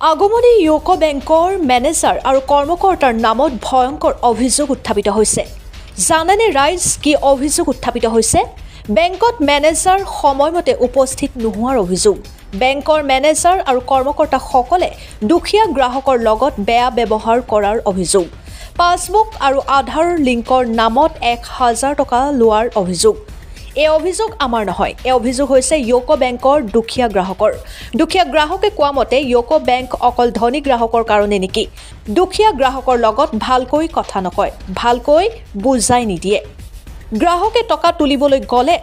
আগমনী UCO বেংকৰ manager আৰু কৰ্মকৰ্তাৰ নামত ভয়ংকৰ অভিযোগ উত্থাপিত হৈছে। জানেনে ৰাইজ কি অভিযোগ উত্থাপিত হৈছে? বেংকত মেনেজাৰ সময়মতে উপস্থিত নোহোৱাৰ অভিযোগ। বেংকৰ মেনেজাৰ আৰু কৰ্মকৰ্তাসকলে দুখীয়া গ্ৰাহকৰ লগত বেয়া ব্যৱহাৰ কৰাৰ অভিযোগ। পাছবুক আৰু আধাৰ লিংকৰ নামত ১,০০০ টকা লোৱাৰ অভিযোগ। এই অভিযোগ আমাৰ নহয়, এই অভিযোগ হৈছে ইউকো বেংকৰ দুখীয়া গ্ৰাহকৰ। দুখীয়া গ্ৰাহকে কোৱা মতে ইউকো বেংক অকল ধনী গ্ৰাহকৰ কাৰণে নেকি? দুখীয়া গ্ৰাহকৰ লগত ভালকৈ কথা নকয়, ভালকৈ বুজাই নিদিয়ে। গ্ৰাহকে টকা তুলিবলৈ গ'লে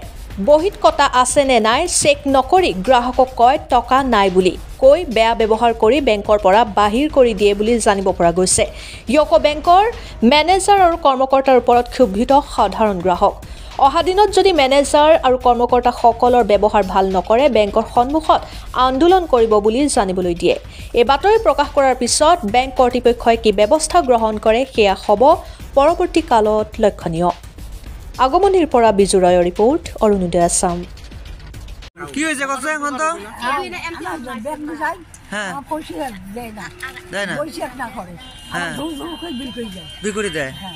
বহীত কটা আছে নে নাই চেক নকৰি গ্ৰাহকক কয় টকা নাই বুলি কৈ বেয়া ব্যৱহাৰ কৰি বেংকৰ পৰা বাহিৰ কৰি দিয়ে বুলি জানিব পৰা গৈছে। ইউকো বেংকৰ মেনেজাৰ আৰু কৰ্মকৰ্তাৰ ওপৰত ক্ষুব্ধ সাধাৰণ গ্ৰাহক। অহা দিনত যদি মেনেজাৰ আৰু কৰ্মকৰ্তাসকলৰ ব্যৱহাৰ ভাল নকৰে বেংকৰ সন্মুখত আন্দোলন কৰিব বুলি জানিবলৈ দিয়ে। এই বাতৰি প্ৰকাশ কৰাৰ পিছত বেংক কৰ্তৃপক্ষই কি ব্যৱস্থা গ্ৰহণ কৰে সেয়া হ'ব পৰৱৰ্তী কালত লক্ষণীয়। আগমনীৰ পৰা বিজু ৰায়ৰ ৰিপৰ্ট, অৰুণোদয় আছাম। কি হৈছে কছে এখনতো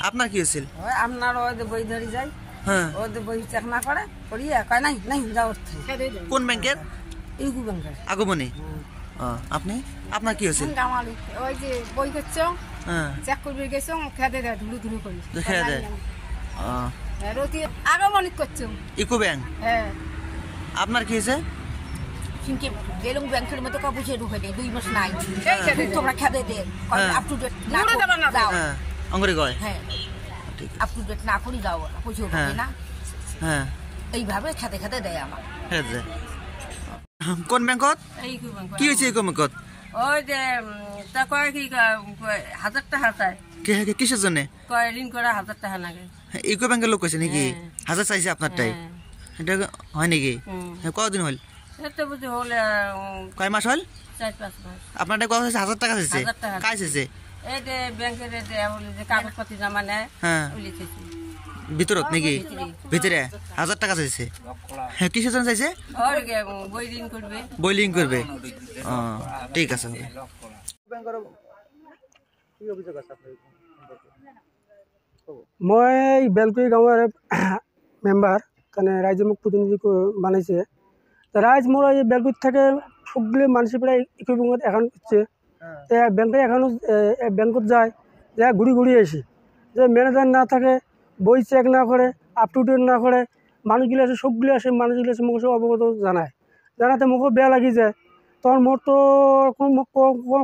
আপনার কি হয়েছিল? আপনার বই ধরে যায় বই চেক না করে কয় নাই নাই যাও। কোন ব্যাংকের? ইউকো ব্যাংকের। আগমনী। আপনি আপনার কি হয়েছিল? ওই যে বই করছো চেক করবে গেছো খেতে দেয় ধুলু ধুলু করি খেয়ে দেয়। রতি আগমনী করছো ইউকো ব্যাংক। হ্যাঁ আপনার কি হয়েছে? কিন্তু বেলুং ব্যাংকের মতো কা বুঝে ঢুকে দেয় 2 মাস নাই তোমরা খেতে দে আপ টু ডেট না যাও। অঙ্গরি কয় হ্যাঁ আপ টু ডেট না করি যাও বুঝে উঠবে না। হ্যাঁ এইভাবে খেতে খেতে দেয় আমার। কোন ব্যাংকত? UCO bank. কি হয়েছে ইউকো ব্যাংকত? ওই যে তা কয় কি 1000 টাকা চায়। কিসের জন্য? কয় ঋণ করা 1000 টাকা লাগে। ইউকো ব্যাংকের লোক কইছে নাকি? 1000 চাইছে আপনারটাই? এটা হয় নাকি? কতদিন হল? এটা বুঝি হলে কয় মাস হল? 4-5 মাস। আপনারটা কত হয়েছে? 1000 টাকা চাইছে? কাই চাইছে? এই যে ব্যাংকের যে কাগজপত্র জমা নেয় লিখেছি ভিতরত নাকি? ভিতরে 1000 টাকা চাইছে। হ্যাঁ কিসের জন্য চাইছে? বই ঋণ করবে। বই লিঙ্ক করবে। ঠিক আছে। মই বেলকুৰি গাঁৱৰ মেম্বাৰ কাৰণে ৰাইজে মোক প্ৰতিনিধি বানাইছে। রাইজ মোর এই বেলকুড়ি থেকে সবগুলো মানুষের প্রায় ইউকো ব্যাংকত একাউন্ট করছে। ব্যাংকের একাউন্ট ব্যাংকত যায় যা ঘুরি ঘুরি আসি যে ম্যানেজার না থাকে বই চেক না করে আপ টু ডেট না করে মানুষগুলো আসে সবগুলো আসে মানুষগুলো এসে মুখ সব অবগত জানায়। জানাতে মুখও বেয়া লাগি যায়। তখন মোর তো কোনো মুখ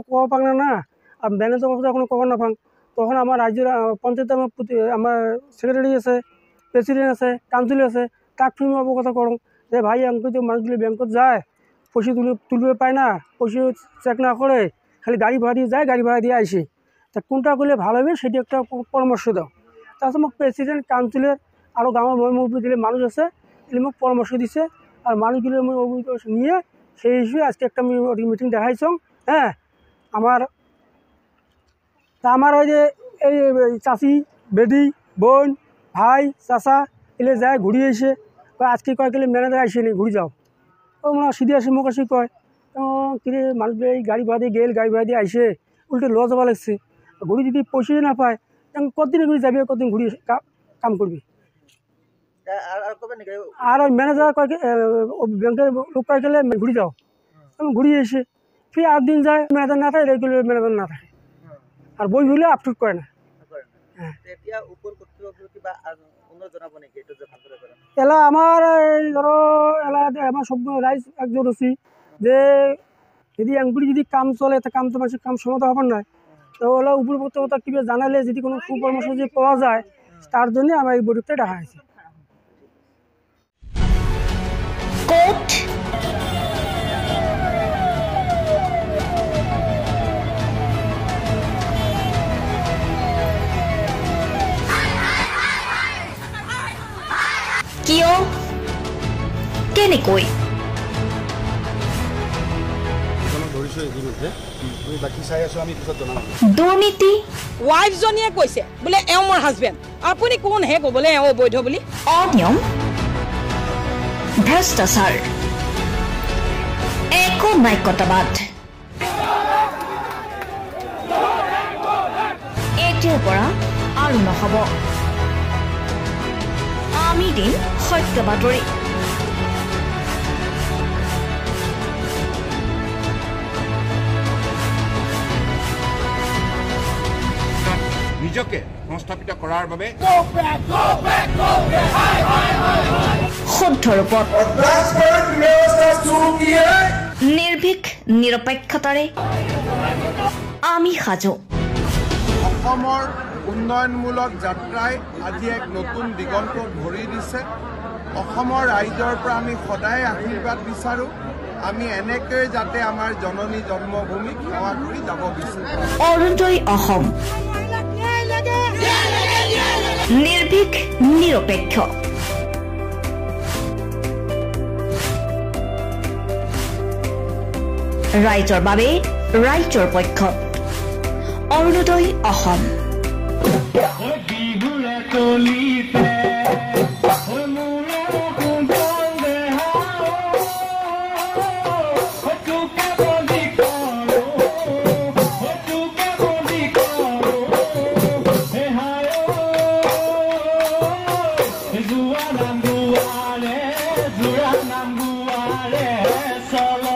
কোয়া পাং না আর ম্যানেজার কথা কোনো কখন না পাং। তখন আমার রাজ্যের পঞ্চায়েত আমার সেক্রেটারি আছে, প্রেসিডেন্ট আছে, কাউন্সিল আছে, তাক তুমি অবগত করো যে ভাই আমাকে তো মানুষগুলো ব্যাংকত যায় পয়সা তুলবে পায় না, পয়সা চেক না করে খালি গাড়ি ভাড়া দিয়ে যায়, গাড়ি ভাড়া দিয়ে আসে। তা কোনটা করলে ভালো হবে সেটি একটা পরামর্শ দাও। তাছাড়া মোক প্রেসিডেন্ট কাউন্সিলের আরও গাঁৱৰ মহিমূর্তি দিলে মানুষ আছে এগুলি মোক পরামর্শ দিছে আর মানুষগুলো মই অভিজ্ঞতা নিয়ে সেই হিসেবে আজকে একটা মিটিং দেখাইছং। হ্যাঁ আমার ওই যে এই চাচি বেদি বোন ভাই চাচা এলে যায় ঘুরি এসে আজকে কয় গেলে ম্যানেজার আসে নি ঘুরি যাও। ও মনে সিধি আসে মোক আসি কয় কিরে মানুষগুলো এই গাড়ি ভাড়া দিয়ে গেল গাড়ি ভাড়া দিয়ে আইসে উল্টে ল যাবা লাগছে ঘুরি যদি পয়সাই না পায় কতদিনে ঘুরি যাবি কতদিন ঘুরি কাম করবি। আর ওই ম্যানেজার কয় ব্যাংকের লোক কয় গেলে ঘুরি যাও আমি ঘুরি এসে ফির 8 দিন যায় ম্যানেজার না থাকে রেগুলার ম্যানেজার না থাকে আর বই হলে আপটুট করে না। এলা আমার ধরো এলা আমার সব রাইজ একজন আছি যে যদি এগুলি যদি কাম চলে তা কাম তো মানুষের কাম সমাধান হবার নয় তো ওলা উপর কথা কিভাবে জানালে যদি কোনো সুপরামর্শ যদি পাওয়া যায় তার জন্য আমার এই বৈঠকটা ডাকা হয়েছে। কিয় কেনেকৈ দুৰ্নীতি ওয়াইফজনীয়ে কৈছে বোলে এওঁ মোৰ হাজবেণ্ড আপুনি কোন হে ক'বলৈ এওঁ বৈধ বুলি অনিয়ম ভ্ৰষ্টাচাৰ একো নাইকতাবাদ এতিয়াৰ পৰা আৰু নহ'ব। আমি দিম সত্য বাতৰি। নিজকে সংস্থাপিত কৰাৰ বাবে শুদ্ধ ৰূপত নিৰ্ভীক নিৰপেক্ষতাৰে আমি সাজু। অসমৰ উন্নয়নমূলক যাত্ৰাই আজি এক নতুন দিগন্ত ভৰি দিছে। অসমৰ ৰাইজৰ পৰা আমি সদায় আশীৰ্বাদ বিচাৰোঁ। আমি এনেকৈ যাতে আমাৰ জননী জন্মভূমিক সেৱা কৰি যাব বিচাৰোঁ। অৰুণোদয় অসম নিৰ্ভীক নিৰপেক্ষ। ৰাইজৰ বাবে ৰাইজৰ পক্ষত অৰুণোদয় অসম। Solo